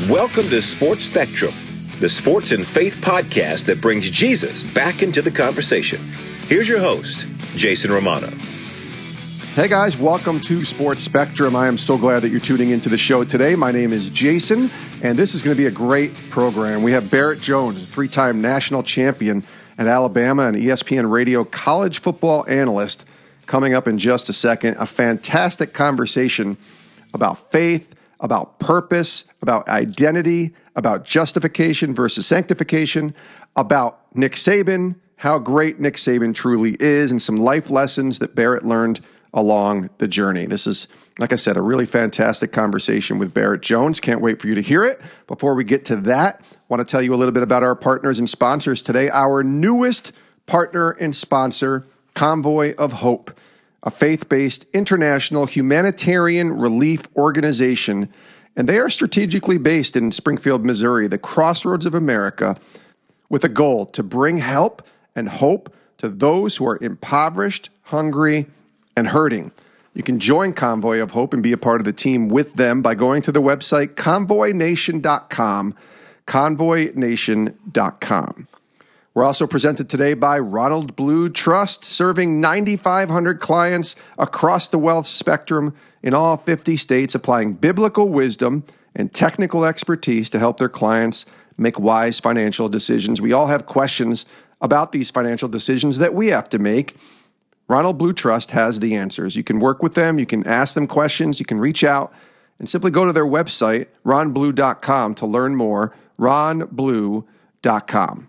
Welcome to Sports Spectrum, the sports and faith podcast that brings Jesus back into the conversation. Here's your host, Jason Romano. Hey guys, welcome to Sports Spectrum. I am so glad that you're tuning into the show today. My name is Jason, and this is going to be a great program. We have Barrett Jones, a three-time national champion at Alabama and ESPN Radio college football analyst, coming up in just a second. A fantastic conversation about faith, about purpose, about identity, about justification versus sanctification, about Nick Saban, how great Nick Saban truly is, and some life lessons that Barrett learned along the journey. This is, like I said, a really fantastic conversation with Barrett Jones. Can't wait for you to hear it. Before we get to that, I want to tell you a little bit about our partners and sponsors today. Our newest partner and sponsor, Convoy of Hope, a faith-based international humanitarian relief organization, and they are strategically based in Springfield, Missouri, the crossroads of America, with a goal to bring help and hope to those who are impoverished, hungry, and hurting. You can join Convoy of Hope and be a part of the team with them by going to the website convoynation.com, convoynation.com. We're also presented today by Ronald Blue Trust, serving 9,500 clients across the wealth spectrum in all 50 states, applying biblical wisdom and technical expertise to help their clients make wise financial decisions. We all have questions about these financial decisions that we have to make. Ronald Blue Trust has the answers. You can work with them, you can ask them questions, you can reach out and simply go to their website, ronblue.com, to learn more, ronblue.com.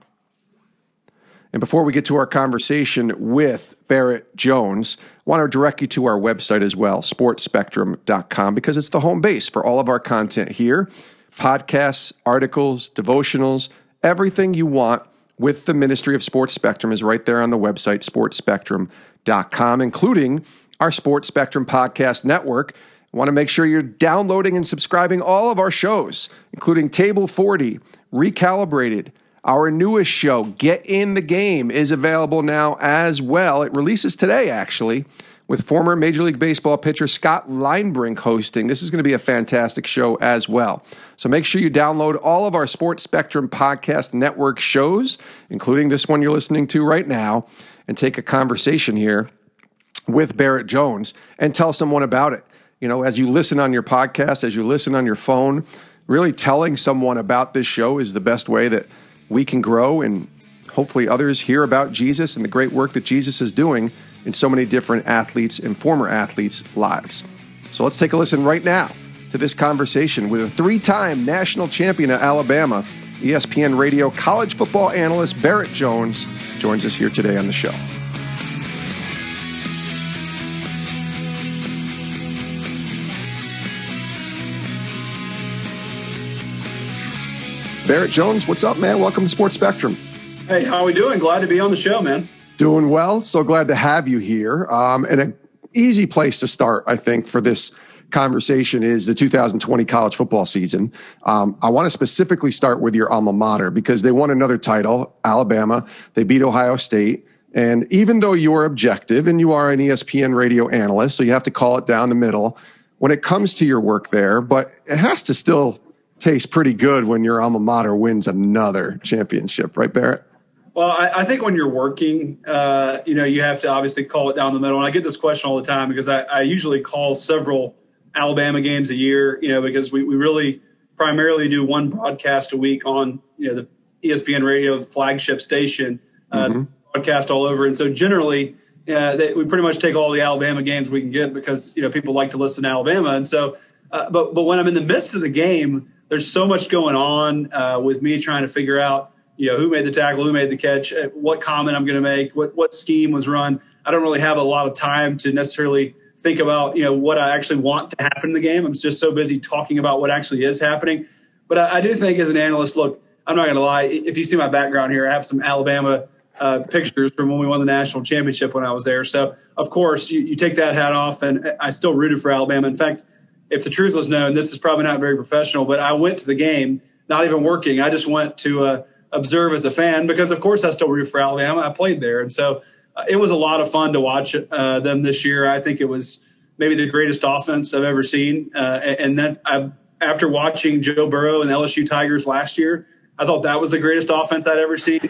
And before we get to our conversation with Barrett Jones, I want to direct you to our website as well, sportspectrum.com, because it's the home base for all of our content here. Podcasts, articles, devotionals, everything you want with the Ministry of Sports Spectrum is right there on the website, sportspectrum.com, including our Sports Spectrum Podcast Network. I want to make sure you're downloading and subscribing all of our shows, including Table 40, Recalibrated. Our newest show, Get in the Game, is available now as well. It releases today, actually, with former Major League Baseball pitcher Scott Linebrink hosting. This is going to be a fantastic show as well. So make sure you download all of our Sports Spectrum Podcast Network shows, including this one you're listening to right now, and take a conversation here with Barrett Jones and tell someone about it. You know, as you listen on your podcast, as you listen on your phone, really telling someone about this show is the best way that we can grow and hopefully others hear about Jesus and the great work that Jesus is doing in so many different athletes and former athletes' lives. So let's take a listen right now to this conversation with a three-time national champion at Alabama, ESPN Radio college football analyst Barrett Jones joins us here today on the show. Barrett Jones, what's up, man? Welcome to Sports Spectrum. Hey, how are we doing? Glad to be on the show, man. Doing well. So glad to have you here. And an easy place to start, I think, for this conversation is the 2020 college football season. I want to specifically start with your alma mater because they won another title, Alabama. They beat Ohio State. And even though you're objective and you are an ESPN radio analyst, so you have to call it down the middle when it comes to your work there, but it has to still taste pretty good when your alma mater wins another championship, right, Barrett? Well, I think when you're working, you have to obviously call it down the middle. And I get this question all the time because I usually call several Alabama games a year, because we really primarily do one broadcast a week on, the ESPN Radio flagship station, broadcast all over. And so generally, we pretty much take all the Alabama games we can get because, people like to listen to Alabama. And so, but when I'm in the midst of the game, there's so much going on with me trying to figure out, who made the tackle, who made the catch, what comment I'm going to make, what scheme was run. I don't really have a lot of time to necessarily think about, what I actually want to happen in the game. I'm just so busy talking about what actually is happening. But I do think as an analyst, look, I'm not going to lie. If you see my background here, I have some Alabama pictures from when we won the national championship when I was there. So, of course, you take that hat off, and I still rooted for Alabama. In fact, if the truth was known, this is probably not very professional, but I went to the game, not even working. I just went to observe as a fan because, of course, I still root for Alabama. I played there. And so it was a lot of fun to watch them this year. I think it was maybe the greatest offense I've ever seen. And that after watching Joe Burrow and the LSU Tigers last year, I thought that was the greatest offense I'd ever seen.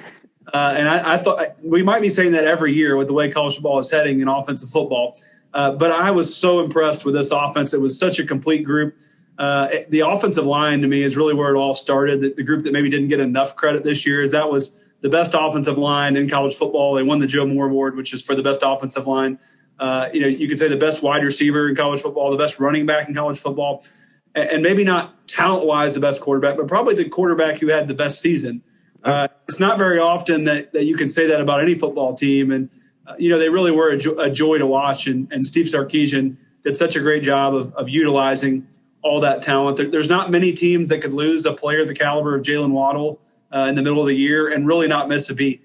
And I thought we might be saying that every year with the way college football is heading in offensive football. But I was so impressed with this offense. It was such a complete group. The offensive line, to me, is really where it all started. The group that maybe didn't get enough credit this year is that was the best offensive line in college football. They won the Joe Moore Award, which is for the best offensive line. You could say the best wide receiver in college football, the best running back in college football, and maybe not talent-wise the best quarterback, but probably the quarterback who had the best season. It's not very often that you can say that about any football team. And, they really were a joy to watch. And Steve Sarkisian did such a great job of utilizing all that talent. There's not many teams that could lose a player the caliber of Jalen Waddle in the middle of the year and really not miss a beat.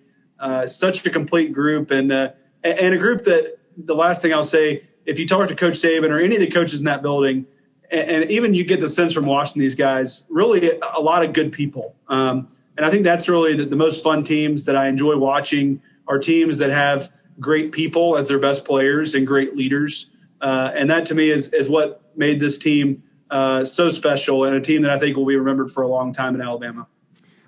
Such a complete group and a group that the last thing I'll say, if you talk to Coach Saban or any of the coaches in that building, and even you get the sense from watching these guys, really a lot of good people. And I think that's really the most fun teams that I enjoy watching are teams that have great people as their best players and great leaders. And that to me is what made this team so special and a team that I think will be remembered for a long time in Alabama.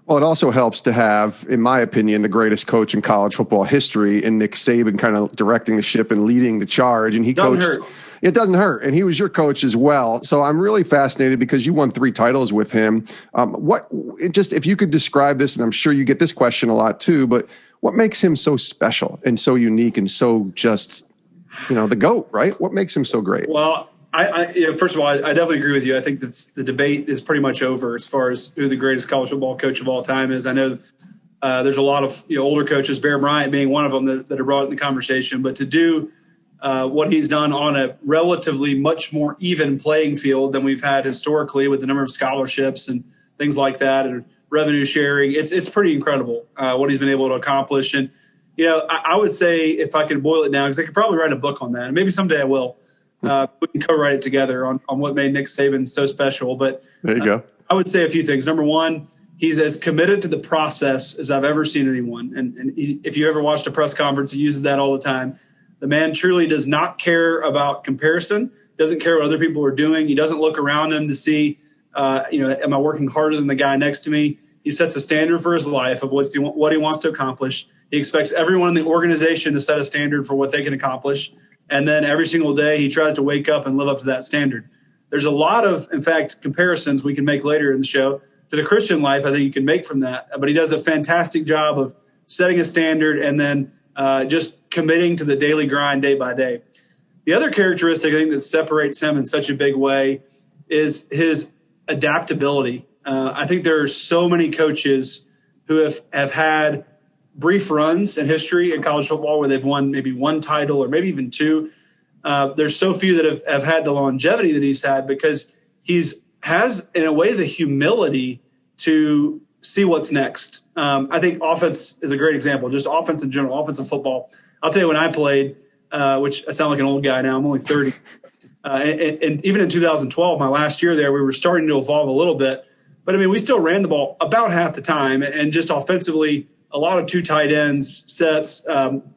Well, it also helps to have, in my opinion, the greatest coach in college football history in Nick Saban kind of directing the ship and leading the charge. And he Doesn't coached. hurt. It doesn't hurt. And he was your coach as well. So I'm really fascinated because you won 3 titles with him. If you could describe this, and I'm sure you get this question a lot too, but what makes him so special and so unique and so just, the GOAT, right? What makes him so great? Well, first of all, I definitely agree with you. I think the debate is pretty much over as far as who the greatest college football coach of all time is. I know there's a lot of older coaches, Bear Bryant being one of them that are brought in the conversation, but to do what he's done on a relatively much more even playing field than we've had historically with the number of scholarships and things like that and revenue sharing. It's pretty incredible what he's been able to accomplish. And, I would say if I could boil it down, because I could probably write a book on that, and maybe someday I will. We can co-write it together on what made Nick Saban so special. But there you go. I would say a few things. Number one, he's as committed to the process as I've ever seen anyone. And if you ever watched a press conference, he uses that all the time. The man truly does not care about comparison, doesn't care what other people are doing. He doesn't look around him to see, am I working harder than the guy next to me? He sets a standard for his life of what he wants to accomplish. He expects everyone in the organization to set a standard for what they can accomplish. And then every single day he tries to wake up and live up to that standard. There's a lot of, in fact, comparisons we can make later in the show to the Christian life I think you can make from that. But he does a fantastic job of setting a standard and then just committing to the daily grind day by day. The other characteristic I think that separates him in such a big way is his adaptability. I think there are so many coaches who have had brief runs in history in college football where they've won maybe 1 title or maybe even 2. There's so few that have had the longevity that he's had because has in a way the humility to see what's next. I think offense is a great example, just offense in general, offensive football. I'll tell you when I played, which I sound like an old guy now, I'm only 30. And even in 2012, my last year there, we were starting to evolve a little bit. But, we still ran the ball about half the time and just offensively, a lot of 2 tight ends sets,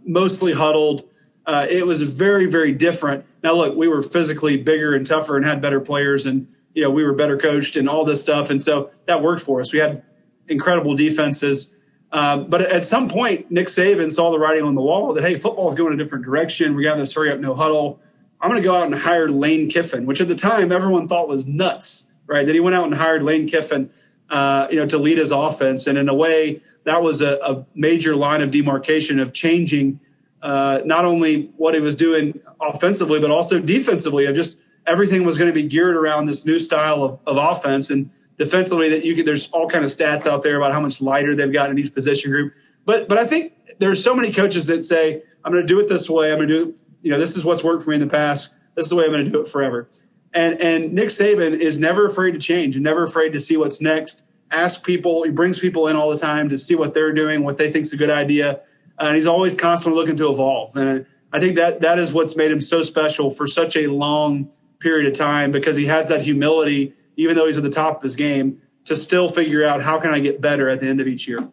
mostly huddled. It was very, very different. Now, look, we were physically bigger and tougher and had better players and, we were better coached and all this stuff. And so that worked for us. We had incredible defenses. But at some point, Nick Saban saw the writing on the wall that, hey, football's going a different direction. We got this hurry up, no huddle. I'm going to go out and hire Lane Kiffin, which at the time everyone thought was nuts, right? That he went out and hired Lane Kiffin, to lead his offense. And in a way, that was a major line of demarcation of changing not only what he was doing offensively, but also defensively of just everything was going to be geared around this new style of offense. And defensively there's all kind of stats out there about how much lighter they've got in each position group. But I think there's so many coaches that say, I'm going to do it this way. I'm going to do it, this is what's worked for me in the past. This is the way I'm going to do it forever. And Nick Saban is never afraid to change and never afraid to see what's next. Ask people, he brings people in all the time to see what they're doing, what they think is a good idea. And he's always constantly looking to evolve. And I think that is what's made him so special for such a long period of time, because he has that humility, even though he's at the top of his game, to still figure out how can I get better at the end of each year. All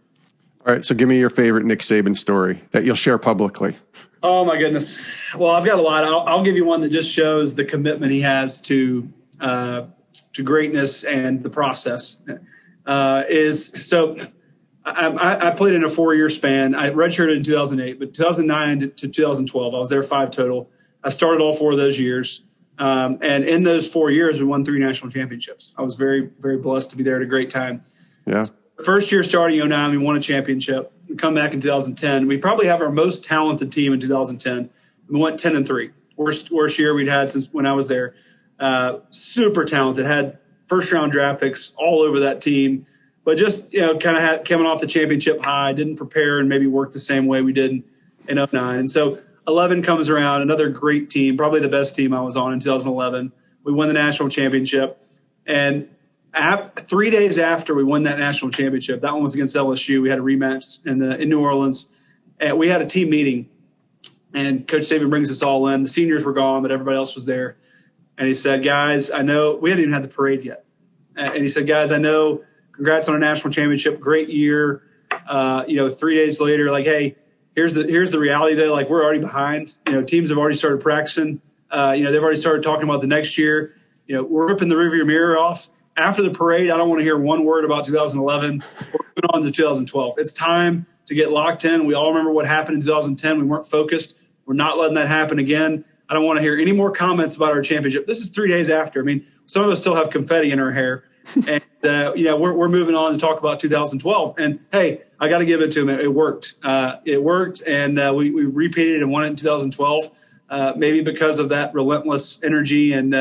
right. So give me your favorite Nick Saban story that you'll share publicly. Oh, my goodness. Well, I've got a lot. I'll give you one that just shows the commitment he has to to greatness and the process. I played in a 4-year span. I redshirted in 2008, but 2009 to 2012, I was there 5 total. I started all 4 of those years. And in those 4 years, we won 3 national championships. I was very, very blessed to be there at a great time. Yeah. First year starting 2009, we won a championship. We come back in 2010. We probably have our most talented team in 2010. We went 10-3. Worst year we'd had since when I was there. Super talented. Had first-round draft picks all over that team. But just, kind of had coming off the championship high, didn't prepare and maybe work the same way we did in 2009. And so 11 comes around, another great team, probably the best team I was on in 2011. We won the national championship. And 3 days after we won that national championship, that one was against LSU. We had a rematch in New Orleans. And we had a team meeting. And Coach Saban brings us all in. The seniors were gone, but everybody else was there. And he said, guys, I know – we hadn't even had the parade yet. And he said, guys, I know – congrats on a national championship. Great year. 3 days later, like, hey, here's the reality though. Like, we're already behind. Teams have already started practicing. They've already started talking about the next year. We're ripping the rearview mirror off. After the parade, I don't want to hear one word about 2011. We're moving on to 2012. It's time to get locked in. We all remember what happened in 2010. We weren't focused. We're not letting that happen again. I don't want to hear any more comments about our championship. This is 3 days after. I mean, some of us still have confetti in our hair. And, we're moving on to talk about 2012. And, hey, I got to give it to him. It worked. It worked, and we repeated and won it in 2012, maybe because of that relentless energy and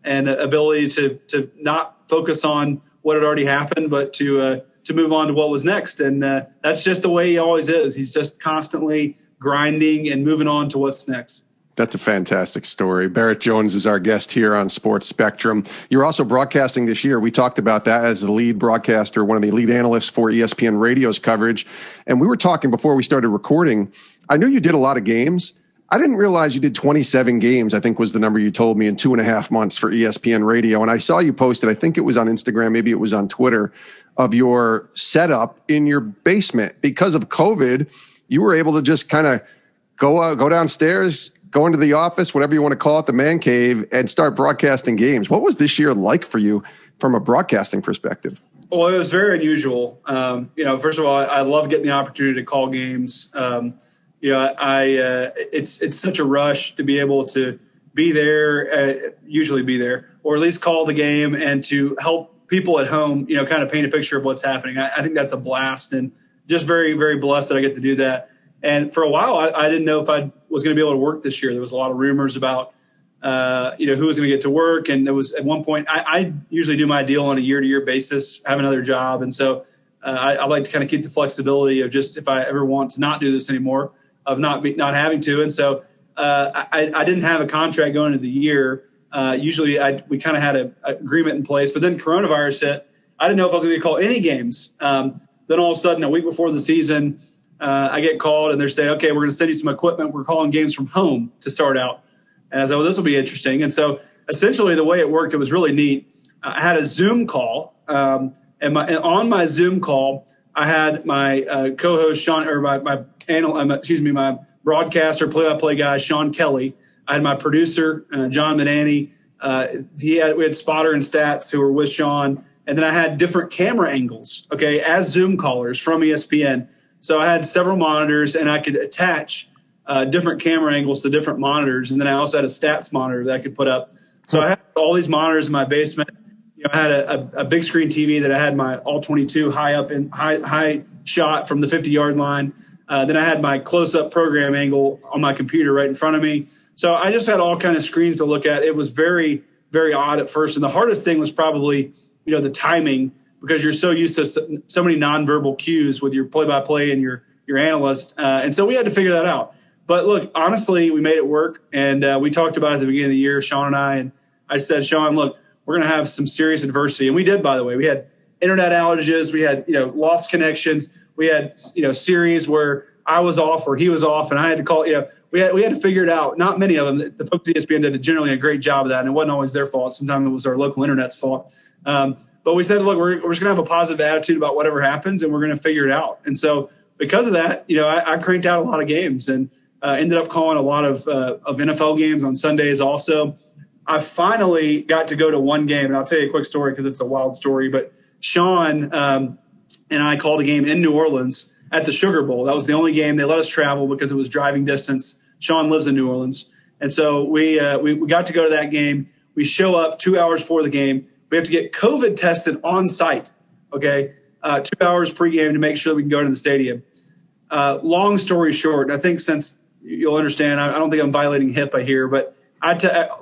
ability to not focus on what had already happened, but to move on to what was next. And that's just the way he always is. He's just constantly grinding and moving on to what's next. That's a fantastic story. Barrett Jones is our guest here on Sports Spectrum. You're also broadcasting this year. We talked about that as the lead broadcaster, one of the lead analysts for ESPN Radio's coverage. And we were talking before we started recording. I knew you did a lot of games. I didn't realize you did 27 games, I think was the number you told me, in 2.5 months for ESPN Radio. And I saw you posted, I think it was on Instagram, maybe it was on Twitter, of your setup in your basement. Because of COVID, you were able to just kind of go downstairs, go into the office, whatever you want to call it, the man cave, and start broadcasting games. What was this year like for you from a broadcasting perspective? Well, it was very unusual. First of all, I love getting the opportunity to call games. It's such a rush to be able to be there, usually be there, or at least call the game and to help people at home, kind of paint a picture of what's happening. I think that's a blast, and just very, very blessed that I get to do that. And for a while, I didn't know if I was going to be able to work this year. There was a lot of rumors about, who was going to get to work. And there was at one point, I usually do my deal on a year-to-year basis, have another job. And so I like to kind of keep the flexibility of just if I ever want to not do this anymore, of not having to. And so I didn't have a contract going into the year. Usually we kind of had an agreement in place. But then coronavirus hit. I didn't know if I was going to call any games. Then all of a sudden, a week before the season, I get called and they're saying, okay, we're going to send you some equipment. We're calling games from home to start out. And I said, well, this will be interesting. And so essentially the way it worked, it was really neat. I had a Zoom call. And on my Zoom call, I had my co-host, Sean, or my broadcaster, play-by-play guy, Sean Kelly. I had my producer, John Manani. We had Spotter and Stats who were with Sean. And then I had different camera angles, as Zoom callers from ESPN. So I had several monitors, and I could attach different camera angles to different monitors. And then I also had a stats monitor that I could put up. So I had all these monitors in my basement. I had a big screen TV that I had my all 22 high shot from the 50-yard line. Then I had my close-up program angle on my computer right in front of me. So I just had all kind of screens to look at. It was very, very odd at first. And the hardest thing was probably, the timing, because you're so used to so many nonverbal cues with your play-by-play and your analyst. And so we had to figure that out. But look, honestly, we made it work. And we talked about it at the beginning of the year, Sean and I. And I said, Sean, look, we're going to have some serious adversity. And we did, by the way. We had internet outages. We had, lost connections. We had, series where I was off or he was off. And I had to call, we had to figure it out. Not many of them. The folks at ESPN did generally a great job of that. And it wasn't always their fault. Sometimes it was our local internet's fault. But we said, look, we're just going to have a positive attitude about whatever happens, and we're going to figure it out. And so because of that, I cranked out a lot of games and ended up calling a lot of NFL games on Sundays also. I finally got to go to one game, and I'll tell you a quick story because it's a wild story. But Sean and I called a game in New Orleans at the Sugar Bowl. That was the only game. They let us travel because it was driving distance. Sean lives in New Orleans. And so we got to go to that game. We show up 2 hours before the game. We have to get COVID tested on site, okay, 2 hours pregame to make sure that we can go to the stadium. Long story short, I think since you'll understand, I don't think I'm violating HIPAA here, but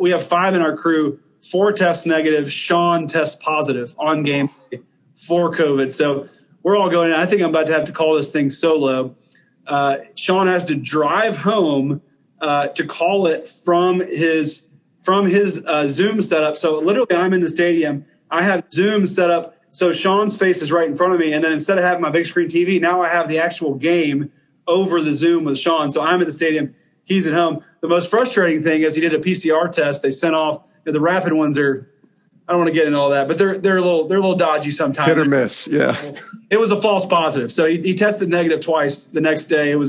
we have 5 in our crew, 4 test negative. Sean tests positive on game day for COVID. So we're all going in. I think I'm about to have to call this thing solo. Sean has to drive home to call it from his Zoom setup. So literally I'm in the stadium. I have Zoom set up. So Sean's face is right in front of me. And then instead of having my big screen TV, now I have the actual game over the Zoom with Sean. So I'm at the stadium. He's at home. The most frustrating thing is he did a PCR test. They sent off, the rapid ones are, I don't want to get into all that, but they're a little dodgy sometimes. Hit or miss. Yeah. It was a false positive. So he tested negative twice the next day. He was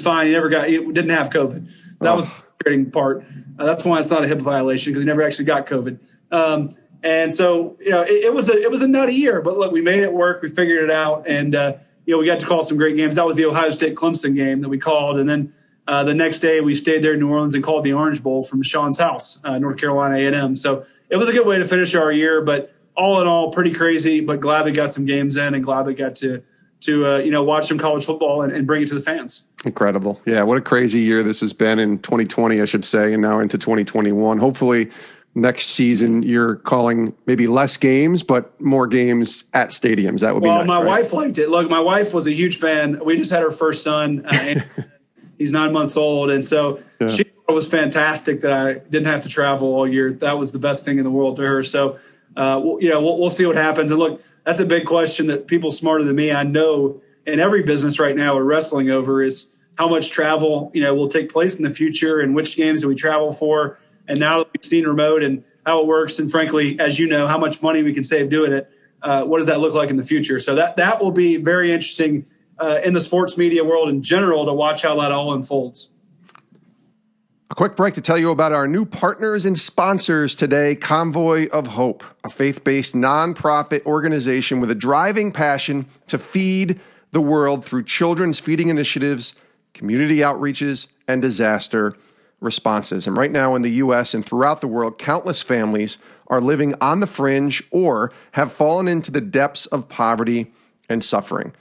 fine. He didn't have COVID. That was the frustrating part. That's why it's not a HIPAA violation, because he never actually got COVID. And so, it was a nutty year, but look, we made it work. We figured it out. And, we got to call some great games. That was the Ohio State Clemson game that we called. And then the next day we stayed there in New Orleans and called the Orange Bowl from Sean's house, North Carolina A&M. So it was a good way to finish our year, but all in all, pretty crazy, but glad we got some games in and glad we got to watch some college football and bring it to the fans. Incredible. Yeah, what a crazy year this has been in 2020, I should say, and now into 2021. Hopefully next season you're calling maybe less games, but more games at stadiums. That would be nice. Well, my wife liked it. Look, my wife was a huge fan. We just had her first son. And he's 9 months old. And so she thought it was fantastic that I didn't have to travel all year. That was the best thing in the world to her. So, we'll see what happens. And look, that's a big question that people smarter than me, I know, in every business right now are wrestling over is how much travel, will take place in the future and which games do we travel for. And now that we've seen remote and how it works, and frankly, as you know, how much money we can save doing it, what does that look like in the future? So that will be very interesting in the sports media world in general to watch how that all unfolds. A quick break to tell you about our new partners and sponsors today, Convoy of Hope, a faith-based nonprofit organization with a driving passion to feed the world through children's feeding initiatives, community outreaches, and disaster responses. And right now in the U.S. and throughout the world, countless families are living on the fringe or have fallen into the depths of poverty and suffering.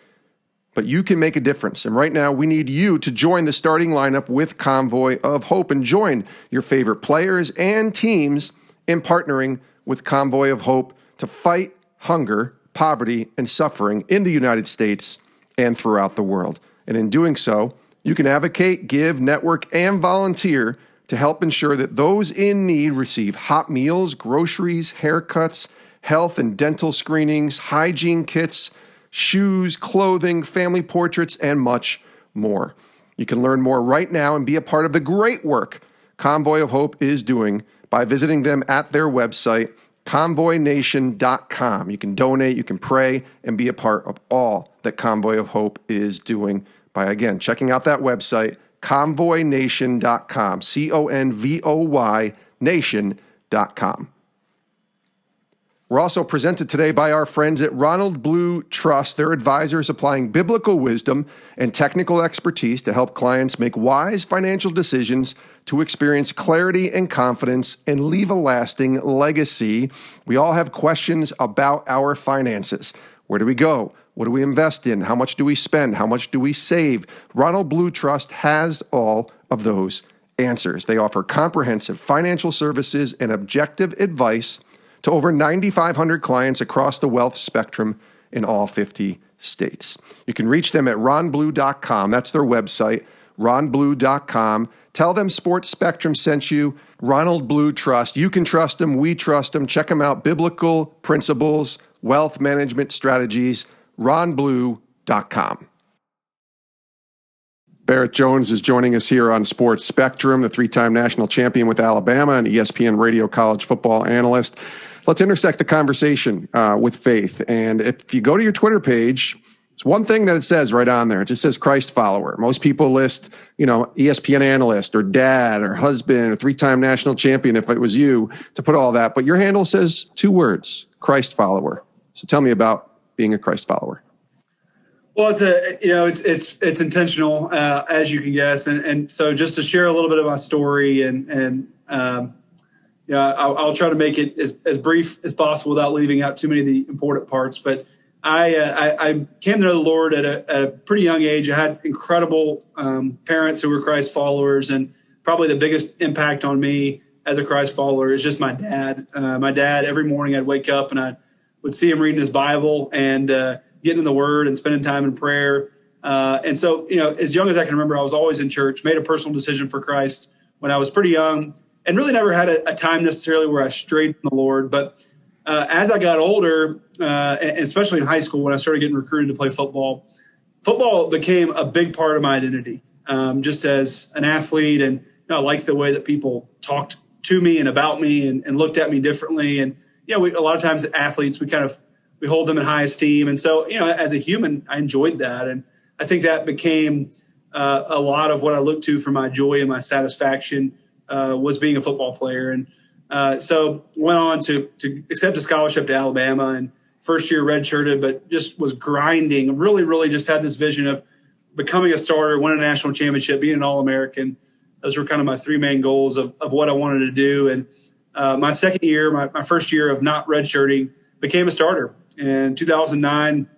But you can make a difference. And right now, we need you to join the starting lineup with Convoy of Hope and join your favorite players and teams in partnering with Convoy of Hope to fight hunger, poverty, and suffering in the United States and throughout the world. And in doing so, you can advocate, give, network, and volunteer to help ensure that those in need receive hot meals, groceries, haircuts, health and dental screenings, hygiene kits, shoes, clothing, family portraits, and much more. You can learn more right now and be a part of the great work Convoy of Hope is doing by visiting them at their website, convoynation.com. You can donate, you can pray, and be a part of all that Convoy of Hope is doing by, again, checking out that website, convoynation.com, CONVOY nation.com. We're also presented today by our friends at Ronald Blue Trust. Their advisors applying biblical wisdom and technical expertise to help clients make wise financial decisions to experience clarity and confidence and leave a lasting legacy. We all have questions about our finances. Where do we go? What do we invest in? How much do we spend? How much do we save? Ronald Blue Trust has all of those answers. They offer comprehensive financial services and objective advice to over 9,500 clients across the wealth spectrum in all 50 states. You can reach them at ronblue.com. That's their website, ronblue.com. Tell them Sports Spectrum sent you. Ronald Blue Trust. You can trust them. We trust them. Check them out. Biblical Principles, Wealth Management Strategies, ronblue.com. Barrett Jones is joining us here on Sports Spectrum, the three-time national champion with Alabama and ESPN Radio college football analyst. Let's intersect the conversation with faith. And if you go to your Twitter page, It's one thing that it says right on there. It just says Christ follower. Most people list, ESPN analyst or dad or husband or 3-time national champion if it was you to put all that. But your handle says 2 words, Christ follower. So tell me about being a Christ follower. Well, it's intentional, as you can guess. And so just to share a little bit of my story I'll try to make it as brief as possible without leaving out too many of the important parts. But I came to know the Lord at a pretty young age. I had incredible parents who were Christ followers, and probably the biggest impact on me as a Christ follower is just my dad. My dad, every morning I'd wake up and I would see him reading his Bible and getting in the Word and spending time in prayer. And so, as young as I can remember, I was always in church, made a personal decision for Christ when I was pretty young, and really never had a time necessarily where I strayed from the Lord. But as I got older, and especially in high school when I started getting recruited to play football became a big part of my identity, just as an athlete. And I liked the way that people talked to me and about me and looked at me differently. And, a lot of times athletes, we hold them in high esteem. And so, as a human, I enjoyed that. And I think that became a lot of what I looked to for my joy and my satisfaction was being a football player. And so went on to accept a scholarship to Alabama, and first year redshirted, but just was grinding. Really, really just had this vision of becoming a starter, winning a national championship, being an All-American. Those were kind of my 3 main goals of what I wanted to do. And my second year, my first year of not redshirting, became a starter. In 2009,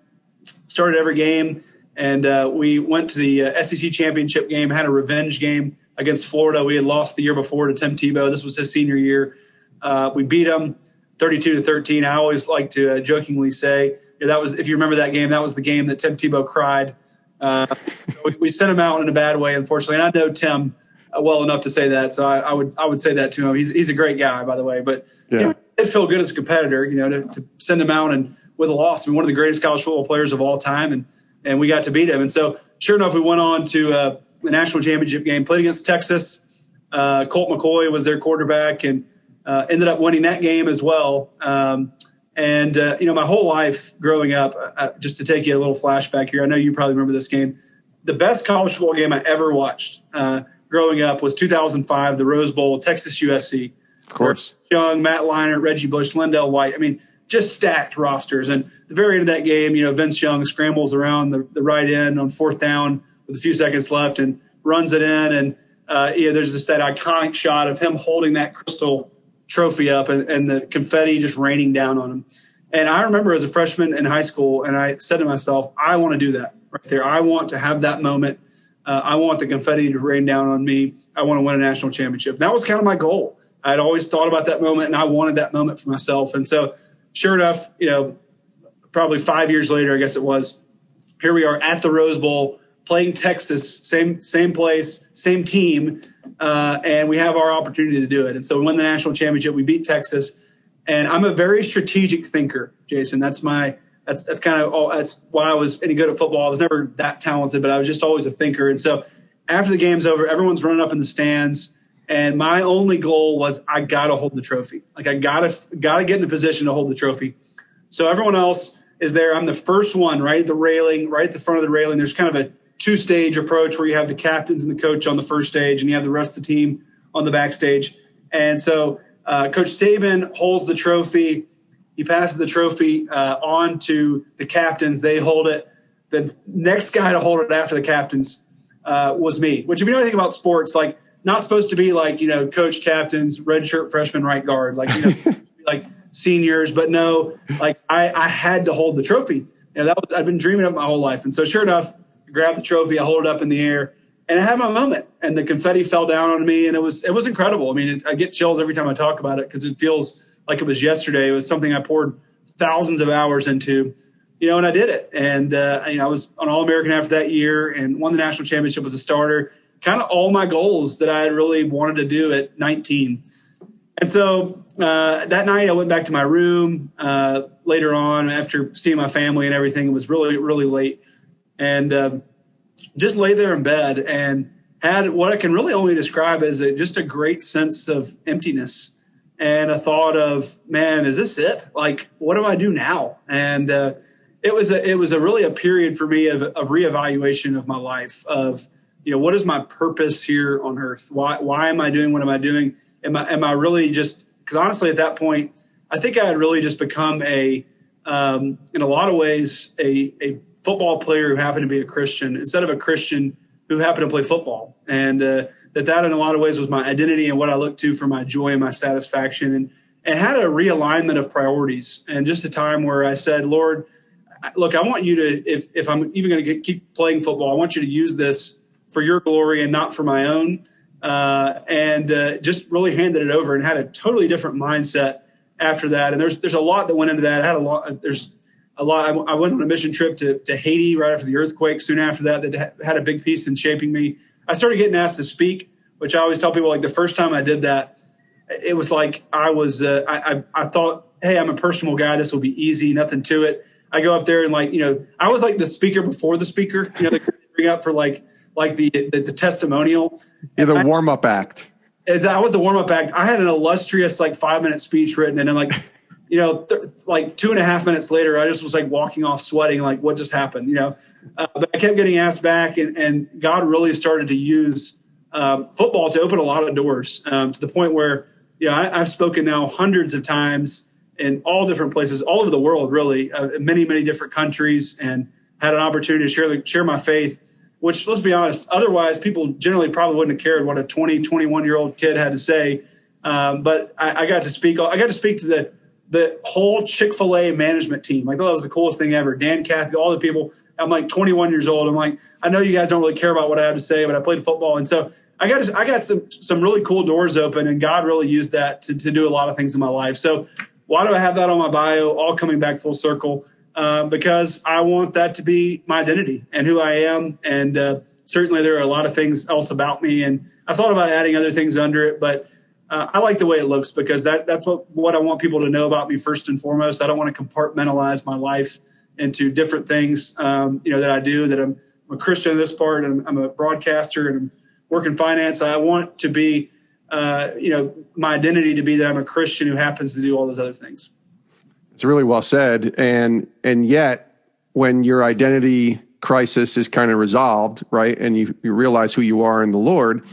started every game, and we went to the SEC championship game, had a revenge game against Florida. We had lost the year before to Tim Tebow. This was his senior year. We beat them 32-13. I always like to jokingly say that was, if you remember that game, that was the game that Tim Tebow cried. We sent him out in a bad way, unfortunately. And I know Tim well enough to say that, so I would say that to him. He's a great guy, by the way. But it felt good as a competitor, to send him out and with a loss. I mean, one of the greatest college football players of all time, and we got to beat him. And so, sure enough, we went on to the national championship game, played against Texas. Colt McCoy was their quarterback, and ended up winning that game as well. My whole life growing up, just to take you a little flashback here, I know you probably remember this game. The best college football game I ever watched growing up was 2005, the Rose Bowl, Texas USC. Of course. Young, Matt Leinart, Reggie Bush, Lindell White. I mean, just stacked rosters. And at the very end of that game, Vince Young scrambles around the right end on 4th down with a few seconds left and runs it in. And there's that iconic shot of him holding that crystal trophy up and the confetti just raining down on him. And I remember as a freshman in high school, and I said to myself, I want to do that right there. I want to have that moment. I want the confetti to rain down on me. I want to win a national championship. That was kind of my goal. I'd always thought about that moment, and I wanted that moment for myself. And so sure enough, probably 5 years later, I guess it was, here we are at the Rose Bowl playing Texas, same place, same team, and we have our opportunity to do it. And so we won the national championship. We beat Texas, and I'm a very strategic thinker, Jason. That's why I was any good at football. I was never that talented, but I was just always a thinker. And so after the game's over, everyone's running up in the stands, and my only goal was I got to hold the trophy. Like I got to get in a position to hold the trophy. So everyone else is there. I'm the first one right at the railing, right at the front of the railing. There's kind of a 2-stage approach where you have the captains and the coach on the first stage, and you have the rest of the team on the backstage. And so Coach Saban holds the trophy. He passes the trophy on to the captains. They hold it. The next guy to hold it after the captains was me, which if you know anything about sports, like not supposed to be like, coach, captains, redshirt freshman, right guard, like, like seniors, but no, like I had to hold the trophy. I've been dreaming of it my whole life. And so sure enough, I grabbed the trophy, I hold it up in the air, and I had my moment, and the confetti fell down on me, and it was incredible. I mean, I get chills every time I talk about it because it feels like it was yesterday. It was something I poured thousands of hours into, and I did it. And, I was an All-American after that year and won the national championship as a starter, kind of all my goals that I had really wanted to do at 19. And so that night I went back to my room later on after seeing my family and everything. It was really, really late. And just lay there in bed and had what I can really only describe as just a great sense of emptiness and a thought of, man, is this it? Like, what do I do now? And it was a really a period for me of reevaluation of my life, of, what is my purpose here on earth? Why am I doing what am I doing? Am I really just, because honestly at that point, I think I had really just become in a lot of ways, a football player who happened to be a Christian instead of a Christian who happened to play football. And that in a lot of ways was my identity and what I looked to for my joy and my satisfaction, and had a realignment of priorities, and just a time where I said, Lord, look, I want you to, if I'm even going to keep playing football, I want you to use this for your glory and not for my own. And just really handed it over and had a totally different mindset after that. And there's a lot that went into that. There's a lot. I went on a mission trip to Haiti right after the earthquake. Soon after that had a big piece in shaping me. I started getting asked to speak, which I always tell people, like, the first time I did that, it was like I thought, hey, I'm a personal guy. This will be easy, nothing to it. I go up there and I was like the speaker before the speaker, they bring up for like the testimonial. You're the warm-up act. I was the warm-up act. I had an illustrious 5-minute speech written, and then 2.5 minutes later, I just was walking off sweating, what just happened, but I kept getting asked back, and God really started to use football to open a lot of doors, to the point where, I've spoken now hundreds of times in all different places, all over the world, really, many, many different countries, and had an opportunity to share my faith, which, let's be honest, otherwise people generally probably wouldn't have cared what a 20, 21-year-old kid had to say. But I got to speak. I got to speak to the whole Chick-fil-A management team. I thought that was the coolest thing ever. Dan, Kathy, all the people. I'm 21 years old. I'm I know you guys don't really care about what I have to say, but I played football. And so I got some really cool doors open, and God really used that to do a lot of things in my life. So why do I have that on my bio, all coming back full circle? Because I want that to be my identity and who I am. And certainly there are a lot of things else about me. And I thought about adding other things under it, but I like the way it looks, because that's what I want people to know about me first and foremost. I don't want to compartmentalize my life into different things, that I do, that I'm a Christian in this part, and I'm a broadcaster, and I'm working finance. I want to be, my identity to be that I'm a Christian who happens to do all those other things. It's really well said. And yet when your identity crisis is kind of resolved, right, and you realize who you are in the Lord,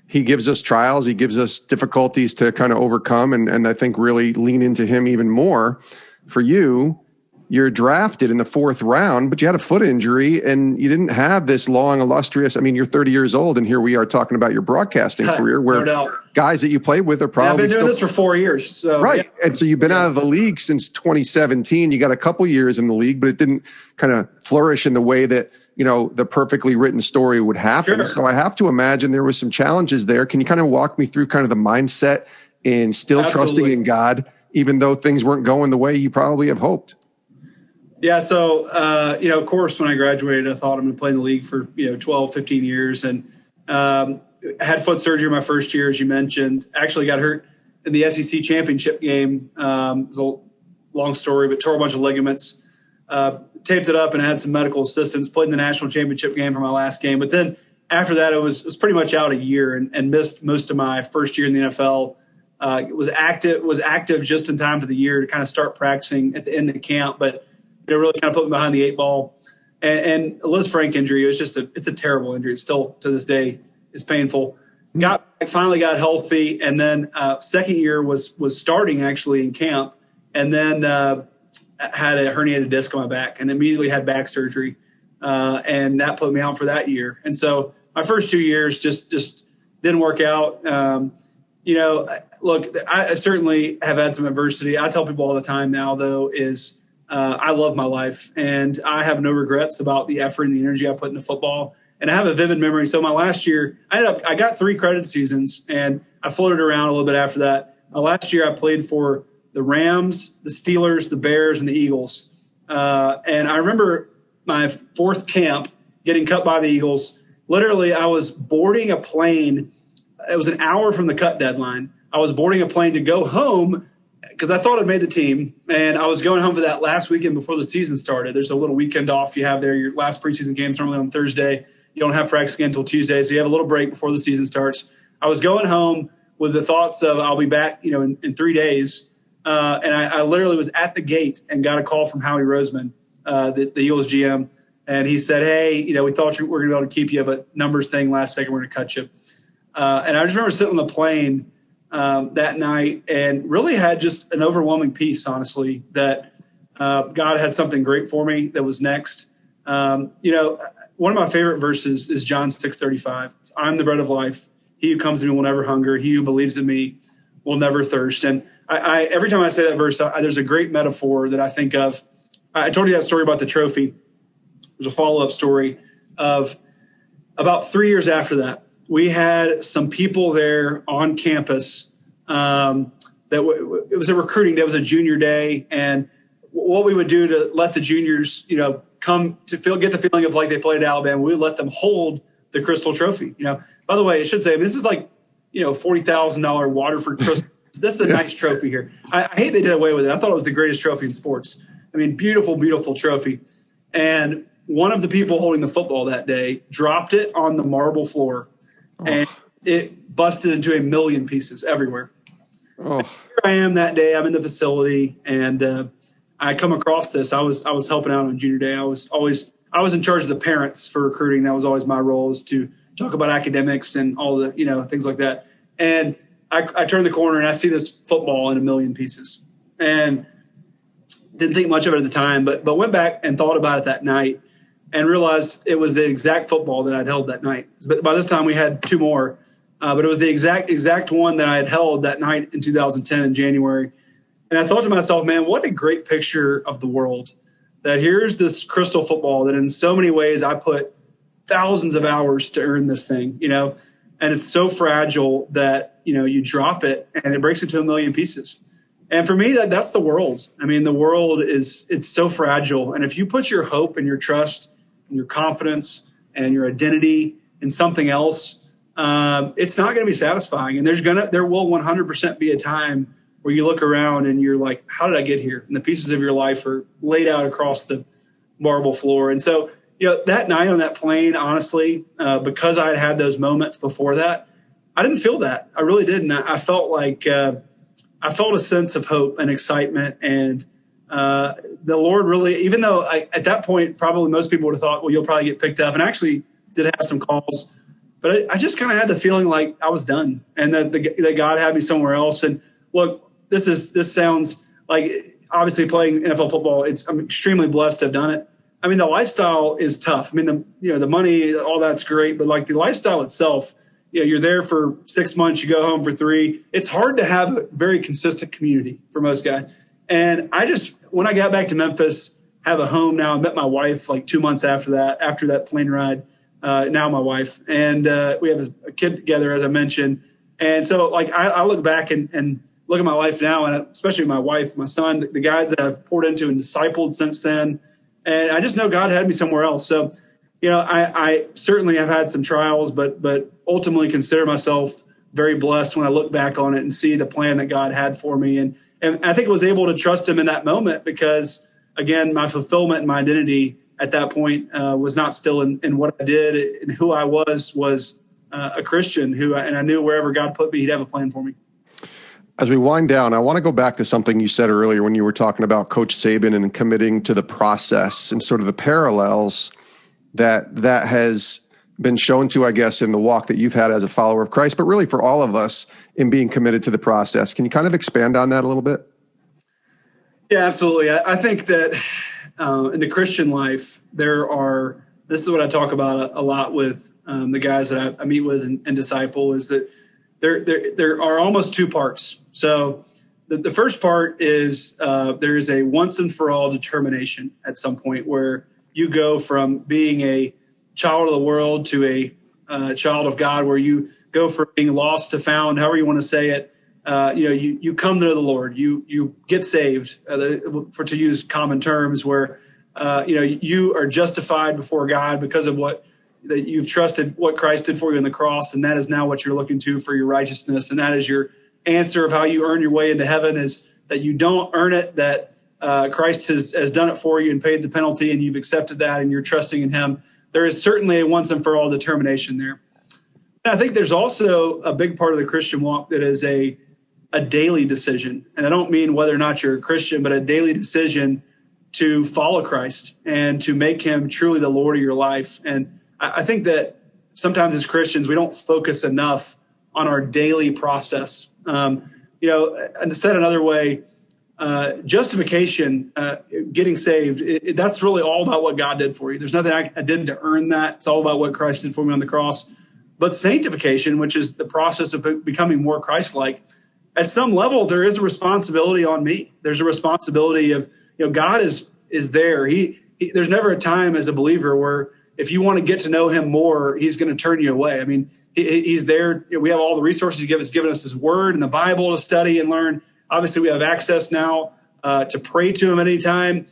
he gives us trials, he gives us difficulties to kind of overcome, and I think really lean into him even more. For you, you're drafted in the 4th round, but you had a foot injury and you didn't have this long, illustrious, you're 30 years old, and here we are talking about your broadcasting career, where guys that you played with are probably I've been doing this for 4 years. So, right. Yeah. And so you've been out of the league since 2017. You got a couple years in the league, but it didn't kind of flourish in the way that, the perfectly written story would happen. Sure. So I have to imagine there was some challenges there. Can you kind of walk me through kind of the mindset in still Absolutely. trusting in God, even though things weren't going the way you probably have hoped? Yeah. So, of course, when I graduated, I thought I'm going to play in the league for, 12, 15 years. And had foot surgery my first year, as you mentioned. Actually got hurt in the SEC championship game. It was a long story, but tore a bunch of ligaments. Taped it up and had some medical assistance. Played in the national championship game for my last game. But then after that, it was pretty much out a year, and missed most of my first year in the NFL. Was active just in time for the year to kind of start practicing at the end of camp, but it really kind of put me behind the 8 ball. And a Liz Frank injury, it was it's a terrible injury. It's still to this day is painful. Finally got healthy, and then second year was starting actually in camp, and then had a herniated disc on my back, and immediately had back surgery, and that put me out for that year. And so my first 2 years just didn't work out. Look, I certainly have had some adversity. I tell people all the time now, though, is I love my life, and I have no regrets about the effort and the energy I put into football. And I have a vivid memory. So my last year, I got 3 credit seasons, and I floated around a little bit after that. Last year, I played for the Rams, the Steelers, the Bears, and the Eagles. And I remember my 4th camp getting cut by the Eagles. Literally, I was boarding a plane. It was an hour from the cut deadline. I was boarding a plane to go home because I thought I'd made the team, and I was going home for that last weekend before the season started. There's a little weekend off you have there. Your last preseason game's normally on Thursday. You don't have practice again until Tuesday, so you have a little break before the season starts. I was going home with the thoughts of I'll be back, in 3 days, and I literally was at the gate and got a call from Howie Roseman the Eagles GM. And he said, hey, we thought we were going to be able to keep you, but numbers thing last second, we're going to cut you. And I just remember sitting on the plane that night and really had just an overwhelming peace, honestly, that God had something great for me that was next. One of my favorite verses is John 6:35. I'm the bread of life. He who comes to me will never hunger. He who believes in me will never thirst. And I every time I say that verse, there's a great metaphor that I think of. I told you that story about the trophy. There's a follow-up story of about 3 years after that. We had some people there on campus it was a recruiting day. It was a junior day. And what we would do to let the juniors, come to get the feeling of like they played at Alabama, we would let them hold the Crystal Trophy. By the way, I should say, this is like, $40,000 Waterford Crystal. This is a nice trophy here. I hate they did away with it. I thought it was the greatest trophy in sports. Beautiful, beautiful trophy. And one of the people holding the football that day dropped it on the marble floor, and it busted into 1 million pieces everywhere. Here I am that day. I'm in the facility, and I come across this. I was helping out on junior day. I was in charge of the parents for recruiting. That was always my role, is to talk about academics and all the things like that. And I turn the corner and I see this football in 1 million pieces, and didn't think much of it at the time, but went back and thought about it that night and realized it was the exact football that I'd held that night. But by this time we had 2 more, but it was the exact one that I had held that night in 2010 in January. And I thought to myself, man, what a great picture of the world, that here's this crystal football that in so many ways I put thousands of hours to earn this thing, and it's so fragile that, you drop it and it breaks into 1 million pieces. And for me, that's the world. The world it's so fragile. And if you put your hope and your trust and your confidence and your identity in something else, it's not going to be satisfying. And there will 100% be a time where you look around and you're like, how did I get here? And the pieces of your life are laid out across the marble floor. And so, that night on that plane, honestly, because I had those moments before that, I didn't feel that. I really didn't. I felt like I felt a sense of hope and excitement. And the Lord really, even though at that point, probably most people would have thought, well, you'll probably get picked up. And I actually did have some calls, but I just kind of had the feeling like I was done and that God had me somewhere else. And look, this sounds like, obviously playing NFL football, I'm extremely blessed to have done it. The lifestyle is tough. The money, all that's great, but like the lifestyle itself, you're there for 6 months, you go home for 3. It's hard to have a very consistent community for most guys. And when I got back to Memphis, have a home now. I met my wife like 2 months after that plane ride, now my wife. And we have a kid together, as I mentioned. And so like I look back and look at my life now, and especially my wife, my son, the guys that I've poured into and discipled since then. And I just know God had me somewhere else. So, I certainly have had some trials, but ultimately consider myself very blessed when I look back on it and see the plan that God had for me. And I think I was able to trust him in that moment because, again, my fulfillment and my identity at that point was not still in what I did, and who I was a Christian and I knew wherever God put me, he'd have a plan for me. As we wind down, I want to go back to something you said earlier when you were talking about Coach Saban and committing to the process and sort of the parallels that has been shown to, I guess, in the walk that you've had as a follower of Christ, but really for all of us in being committed to the process. Can you kind of expand on that a little bit? Yeah, absolutely. I think that in the Christian life, this is what I talk about a lot with the guys that I meet with and disciple, is that there are almost 2 parts. So the first part is there is a once and for all determination at some point where you go from being a child of the world to a child of God, where you go from being lost to found, however you want to say it. You come to know the Lord, you get saved, to use common terms, where you are justified before God because of that you've trusted what Christ did for you on the cross, and that is now what you're looking to for your righteousness. And that is your answer of how you earn your way into heaven, is that you don't earn it, that Christ has done it for you and paid the penalty, and you've accepted that and you're trusting in him. There is certainly a once and for all determination there. And I think there's also a big part of the Christian walk that is a daily decision. And I don't mean whether or not you're a Christian, but a daily decision to follow Christ and to make him truly the Lord of your life. And I think that sometimes as Christians, we don't focus enough on our daily process. And said another way, justification, getting saved, that's really all about what God did for you. There's nothing I did to earn that. It's all about what Christ did for me on the cross. But sanctification, which is the process of becoming more Christ-like, at some level, there is a responsibility on me. There's a responsibility of, God is there. There's never a time as a believer where if you want to get to know him more, he's going to turn you away. I mean, he's there. We have all the resources he's given us his word and the Bible to study and learn. Obviously, we have access now to pray to him anytime.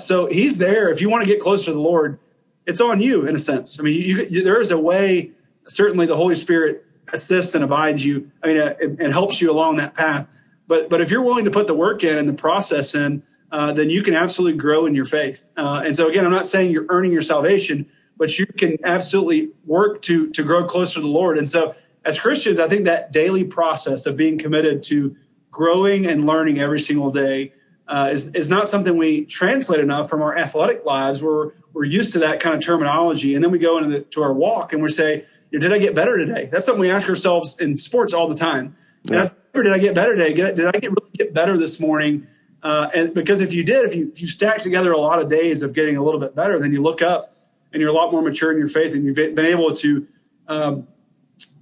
So he's there. If you want to get closer to the Lord, it's on you in a sense. I mean, there is a way. Certainly, the Holy Spirit assists and abides you. I mean, and helps you along that path. But if you're willing to put the work in and the process in, then you can absolutely grow in your faith. And so again, I'm not saying you're earning your salvation, but you can absolutely work to grow closer to the Lord. And so as Christians, I think that daily process of being committed to growing and learning every single day is not something we translate enough from our athletic lives, where we're used to that kind of terminology. And then we go into our walk and we say, did I get better today? That's something we ask ourselves in sports all the time. Yeah. Did I get better today? Did I really get better this morning? And because if you did, if you stack together a lot of days of getting a little bit better, then you look up and you're a lot more mature in your faith, and you've been able to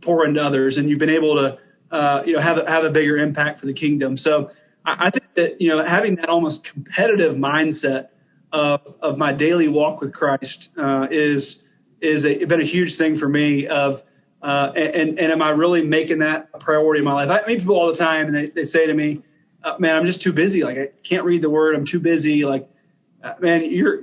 pour into others, and you've been able to have a bigger impact for the kingdom. So I think that having that almost competitive mindset of my daily walk with Christ is been a huge thing for me. And am I really making that a priority in my life? I meet people all the time, and they say to me, "Man, I'm just too busy. Like, I can't read the word. I'm too busy." Like, man, you're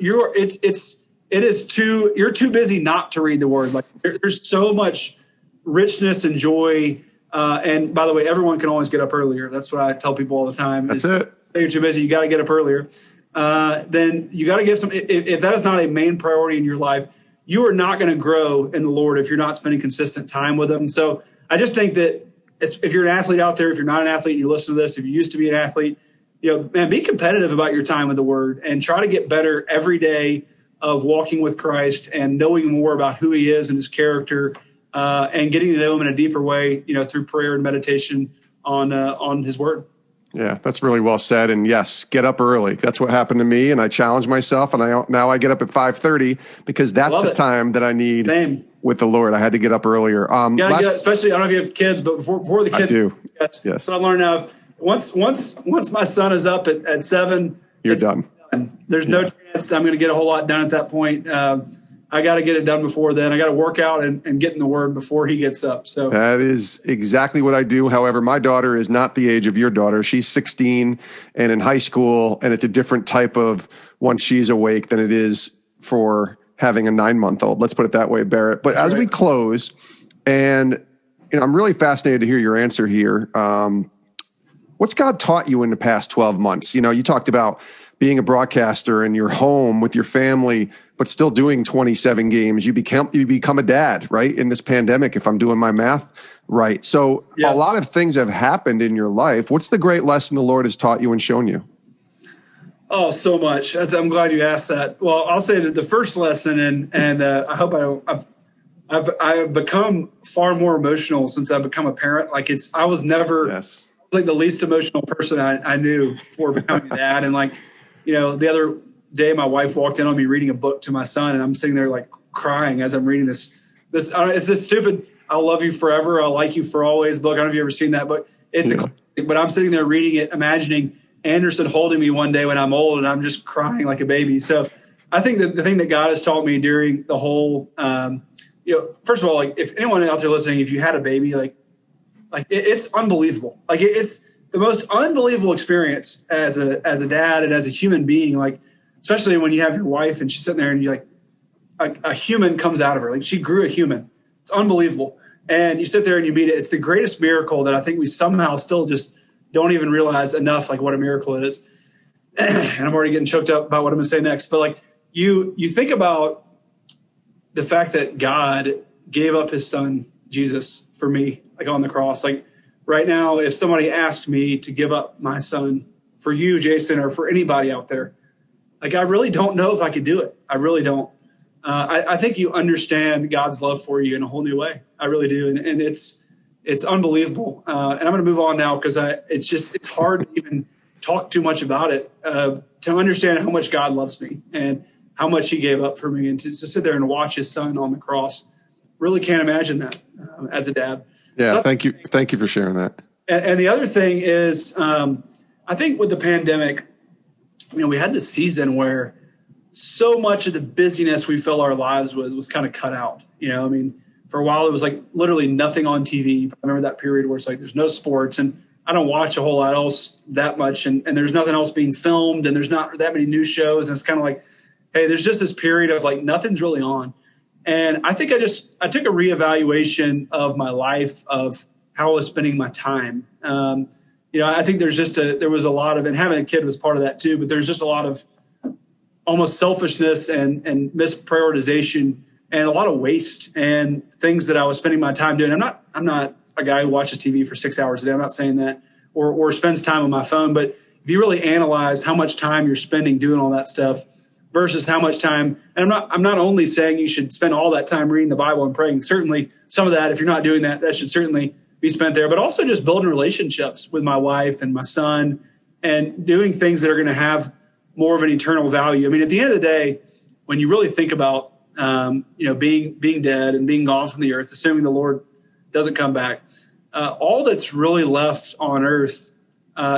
too busy not to read the word. Like, there's so much richness and joy. And by the way, everyone can always get up earlier. That's what I tell people all the time. That's it. Say you're too busy, you got to get up earlier. Then you got to give some. If that is not a main priority in your life, you are not going to grow in the Lord if you're not spending consistent time with him. So I just think that if you're an athlete out there, if you're not an athlete and you listen to this, if you used to be an athlete, man, be competitive about your time with the word and try to get better every day of walking with Christ and knowing more about who he is and his character, and getting to know him in a deeper way, through prayer and meditation on his word. Yeah, that's really well said. And yes, get up early. That's what happened to me. And I challenged myself, and now I get up at 5:30 because that's the time that I need with the Lord. I had to get up earlier. Especially, I don't know if you have kids, but before the kids. I do. Yes. So I learned now, once my son is up at 7, you're done. There's no chance I'm going to get a whole lot done at that point. I got to get it done before then. I got to work out and get in the word before he gets up. So that is exactly what I do. However, my daughter is not the age of your daughter. She's 16 and in high school, and it's a different type of once she's awake than it is for having a 9-month-old. Let's put it that way, Barrett. But as we close, and I'm really fascinated to hear your answer here. What's God taught you in the past 12 months? You talked about being a broadcaster in your home with your family, but still doing 27 games. You become a dad, right? In this pandemic, if I'm doing my math right. So A lot of things have happened in your life. What's the great lesson the Lord has taught you and shown you? Oh, so much. I'm glad you asked that. Well, I'll say that the first lesson, and I hope I've become far more emotional since I've become a parent. Like I was never like the least emotional person I knew before becoming a dad. And the other day, my wife walked in on me reading a book to my son, and I'm sitting there like crying as I'm reading this. It's this stupid "I'll love you forever, I'll like you for always" book. I don't know if you've ever seen that book. But I'm sitting there reading it, imagining Anderson holding me one day when I'm old, and I'm just crying like a baby. So I think that the thing that God has taught me during the whole, first of all, like if anyone out there listening, if you had a baby, it's unbelievable. Like it's the most unbelievable experience as a dad and as a human being, especially when you have your wife and she's sitting there and you're a human comes out of her. Like she grew a human. It's unbelievable. And you sit there and you meet it. It's the greatest miracle that I think we somehow still just don't even realize enough, what a miracle it is. And I'm already getting choked up about what I'm going to say next. But you think about the fact that God gave up his son, Jesus, for me, on the cross. Right now, if somebody asked me to give up my son for you, Jason, or for anybody out there, Like, I really don't know if I could do it. I really don't. I think you understand God's love for you in a whole new way. I really do. And it's unbelievable. And I'm going to move on now because it's hard to even talk too much about it, to understand how much God loves me and how much he gave up for me, and to sit there and watch his son on the cross. Really can't imagine that as a dad. Yeah. Thank you. Thank you for sharing that. And the other thing is, I think with the pandemic, we had this season where so much of the busyness we fill our lives with was kind of cut out. For a while, it was like literally nothing on TV. I remember that period where it's like there's no sports, and I don't watch a whole lot else that much, and there's nothing else being filmed, and there's not that many news shows. And it's kind of like, hey, there's just this period of like nothing's really on. And I think I took a reevaluation of my life, of how I was spending my time. I think there was a lot of, and having a kid was part of that too, but there's just a lot of almost selfishness and misprioritization and a lot of waste and things that I was spending my time doing. I'm not a guy who watches TV for 6 hours a day. I'm not saying that, or spends time on my phone, but if you really analyze how much time you're spending doing all that stuff versus how much time, and I'm not only saying you should spend all that time reading the Bible and praying. Certainly some of that, if you're not doing that, that should certainly be spent there, but also just building relationships with my wife and my son and doing things that are going to have more of an eternal value. At the end of the day, when you really think about, being dead and being gone from the earth, assuming the Lord doesn't come back, all that's really left on earth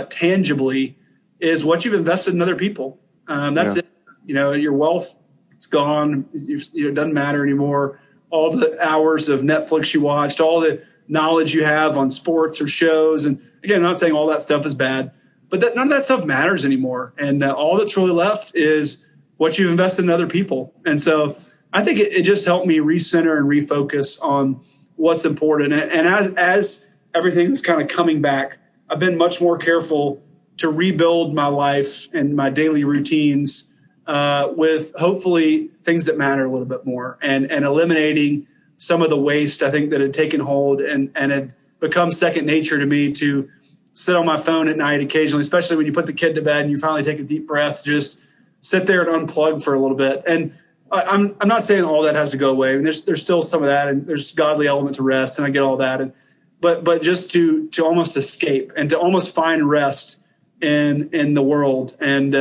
tangibly is what you've invested in other people. That's it. Your wealth, it's gone. It doesn't matter anymore. All the hours of Netflix you watched, all the knowledge you have on sports or shows. And again, I'm not saying all that stuff is bad, but none of that stuff matters anymore. And all that's really left is what you've invested in other people. And so I think it just helped me recenter and refocus on what's important. And as everything is kind of coming back, I've been much more careful to rebuild my life and my daily routines with hopefully things that matter a little bit more, and eliminating some of the waste I think that had taken hold and had become second nature to me, to sit on my phone at night occasionally, especially when you put the kid to bed and you finally take a deep breath, just sit there and unplug for a little bit. And I'm not saying all that has to go away. There's still some of that, and there's godly element to rest, and I get all that. But just to almost escape and to almost find rest in the world. And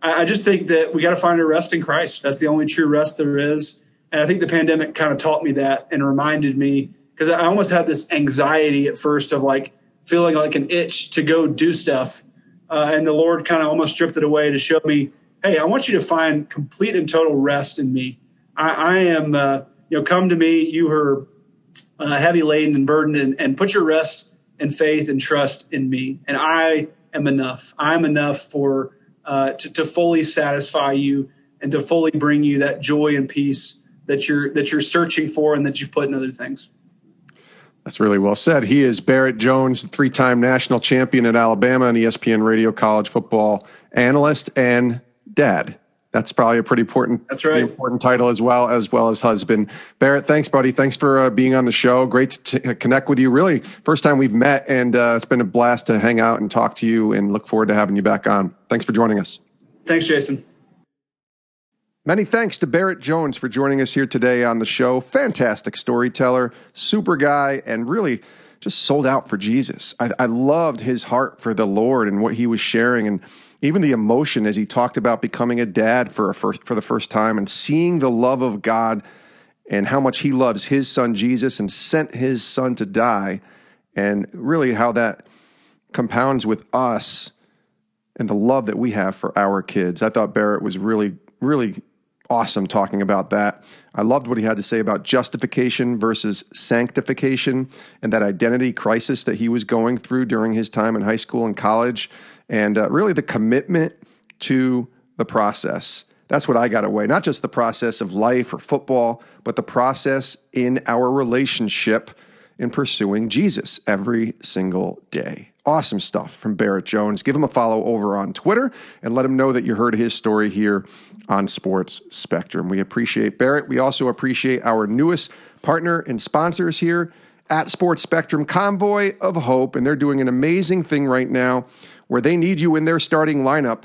I just think that we got to find a rest in Christ. That's the only true rest there is. And I think the pandemic kind of taught me that and reminded me, because I almost had this anxiety at first of like feeling like an itch to go do stuff. And the Lord kind of almost stripped it away to show me, hey, I want you to find complete and total rest in me. I am, come to me, you who are heavy laden and burdened, and put your rest and faith and trust in me. And I am enough. I'm enough for to fully satisfy you and to fully bring you that joy and peace that you're searching for and that you've put in other things. That's really well said. He is Barrett Jones, 3-time national champion at Alabama and ESPN Radio college football analyst and dad. That's probably a pretty important, important title as well as husband. Barrett, thanks, buddy. Thanks for being on the show. Great to connect with you. Really, first time we've met, and it's been a blast to hang out and talk to you, and look forward to having you back on. Thanks for joining us. Thanks, Jason. Many thanks to Barrett Jones for joining us here today on the show. Fantastic storyteller, super guy, and really just sold out for Jesus. I loved his heart for the Lord and what he was sharing, and even the emotion as he talked about becoming a dad for the first time and seeing the love of God and how much he loves his son Jesus and sent his son to die, and really how that compounds with us and the love that we have for our kids. I thought Barrett was really, really awesome talking about that. I loved what he had to say about justification versus sanctification and that identity crisis that he was going through during his time in high school and college, and really the commitment to the process. That's what I got away. Not just the process of life or football, but the process in our relationship in pursuing Jesus every single day. Awesome stuff from Barrett Jones. Give him a follow over on Twitter and let him know that you heard his story here on Sports Spectrum. We appreciate Barrett. We also appreciate our newest partner and sponsors here at Sports Spectrum, Convoy of Hope, and they're doing an amazing thing right now where they need you in their starting lineup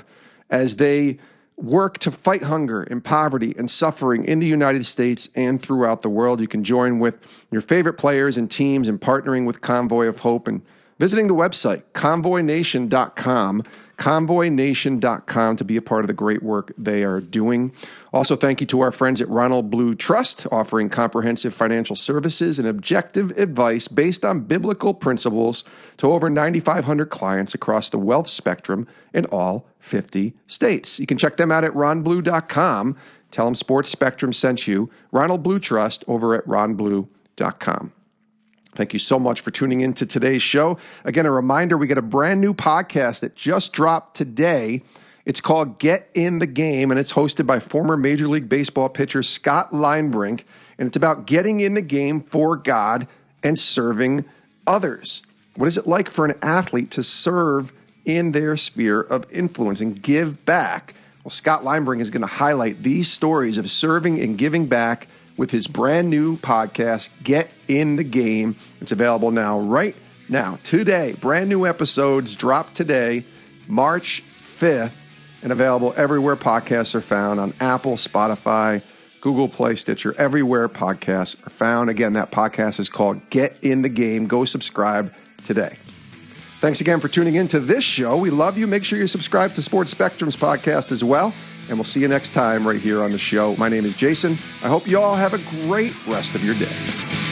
as they work to fight hunger and poverty and suffering in the United States and throughout the world. You can join with your favorite players and teams in partnering with Convoy of Hope and visiting the website, convoynation.com, convoynation.com, to be a part of the great work they are doing. Also, thank you to our friends at Ronald Blue Trust, offering comprehensive financial services and objective advice based on biblical principles to over 9,500 clients across the wealth spectrum in all 50 states. You can check them out at ronblue.com. Tell them Sports Spectrum sent you. Ronald Blue Trust over at ronblue.com. Thank you so much for tuning in to today's show. Again, a reminder, we got a brand new podcast that just dropped today. It's called Get in the Game, and it's hosted by former Major League Baseball pitcher Scott Linebrink, and it's about getting in the game for God and serving others. What is it like for an athlete to serve in their sphere of influence and give back? Well, Scott Linebrink is going to highlight these stories of serving and giving back with his brand new podcast, Get in the Game. It's available now, right now, today. Brand new episodes drop today, March 5th, and available everywhere podcasts are found, on Apple, Spotify, Google Play, Stitcher, everywhere podcasts are found. Again, that podcast is called Get in the Game. Go subscribe today. Thanks again for tuning in to this show. We love you. Make sure you subscribe to Sports Spectrum's podcast as well. And we'll see you next time right here on the show. My name is Jason. I hope you all have a great rest of your day.